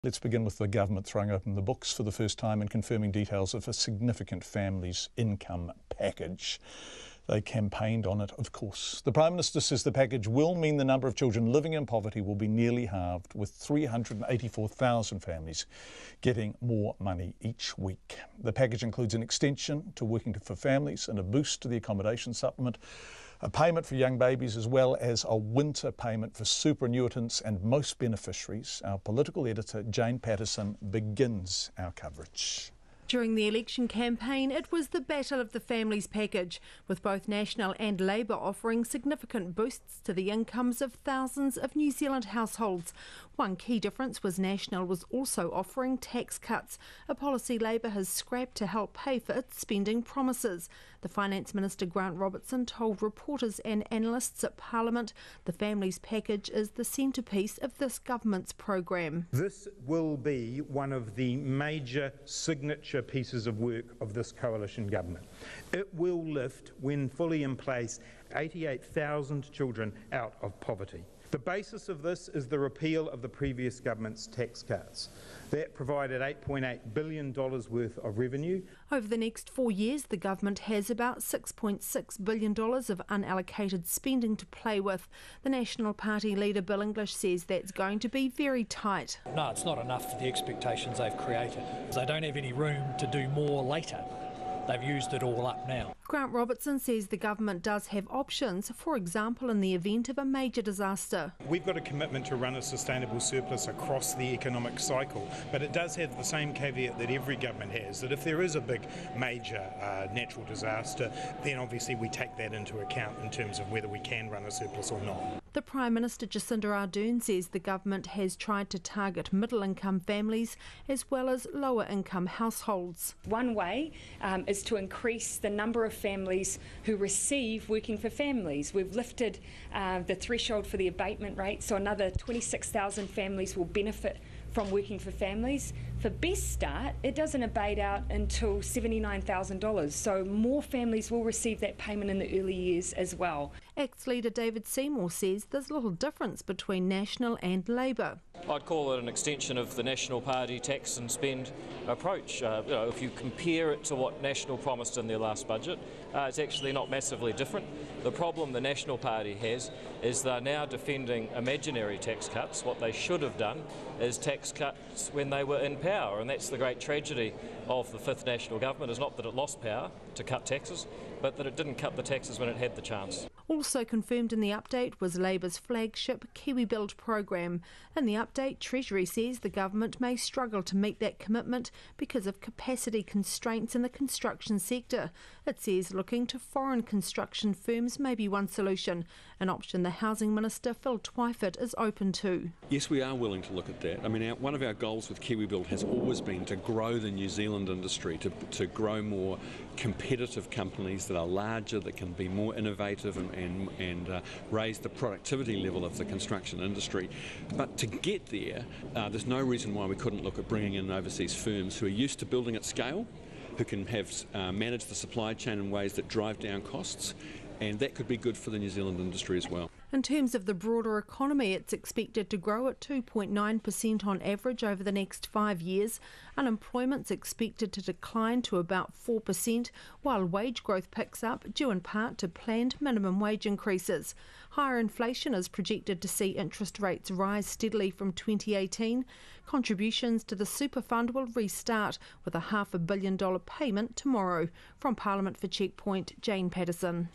Let's begin with the government throwing open the books for the first time and confirming details of a significant family's income package. They campaigned on it, of course. The Prime Minister says the package will mean the number of children living in poverty will be nearly halved, with 384,000 families getting more money each week. The package includes an extension to Working for Families and a boost to the accommodation supplement, a payment for young babies, as well as a winter payment for superannuitants and most beneficiaries. Our political editor, Jane Patterson, begins our coverage. During the election campaign, it was the battle of the families package, with both National and Labour offering significant boosts to the incomes of thousands of New Zealand households. One key difference was National was also offering tax cuts, a policy Labour has scrapped to help pay for its spending promises. The Finance Minister Grant Robertson told reporters and analysts at Parliament the families package is the centrepiece of this government's programme. This will be one of the major signature pieces of work of this coalition government. It will lift, when fully in place, 88,000 children out of poverty. The basis of this is the repeal of the previous government's tax cuts. That provided $8.8 billion worth of revenue. Over the next 4 years, the government has about $6.6 billion of unallocated spending to play with. The National Party leader Bill English says that's going to be very tight. No, it's not enough for the expectations they've created. They don't have any room to do more later. They've used it all up now. Grant Robertson says the government does have options, for example in the event of a major disaster. We've got a commitment to run a sustainable surplus across the economic cycle, but it does have the same caveat that every government has, that if there is a big major natural disaster, then obviously we take that into account in terms of whether we can run a surplus or not. The Prime Minister Jacinda Ardern says the government has tried to target middle-income families as well as lower-income households. One way is to increase the number of families who receive Working for Families. We've lifted the threshold for the abatement rate, so another 26,000 families will benefit from Working for Families. For Best Start, it doesn't abate out until $79,000, so more families will receive that payment in the early years as well. ACT's leader David Seymour says there's little difference between National and Labour. I'd call it an extension of the National Party tax and spend approach. If you compare it to what National promised in their last budget, it's actually not massively different. The problem the National Party has is they're now defending imaginary tax cuts. What they should have done is tax cuts when they were in power, and that's the great tragedy of the fifth National Government, is not that it lost power to cut taxes, but that it didn't cut the taxes when it had the chance. Also confirmed in the update was Labour's flagship Kiwi Build programme. In the update, Treasury says the government may struggle to meet that commitment because of capacity constraints in the construction sector. It says looking to foreign construction firms may be one solution, an option the Housing Minister Phil Twyford is open to. Yes, we are willing to look at that. I mean, one of our goals with Kiwi Build has always been to grow the New Zealand industry, to grow more competitive companies that are larger, that can be more innovative and raise the productivity level of the construction industry. But to get there, there's no reason why we couldn't look at bringing in overseas firms who are used to building at scale, who can have manage the supply chain in ways that drive down costs, and that could be good for the New Zealand industry as well. In terms of the broader economy, it's expected to grow at 2.9% on average over the next 5 years. Unemployment's expected to decline to about 4%, while wage growth picks up, due in part to planned minimum wage increases. Higher inflation is projected to see interest rates rise steadily from 2018. Contributions to the super fund will restart with a $500 million payment tomorrow. From Parliament for Checkpoint, Jane Patterson.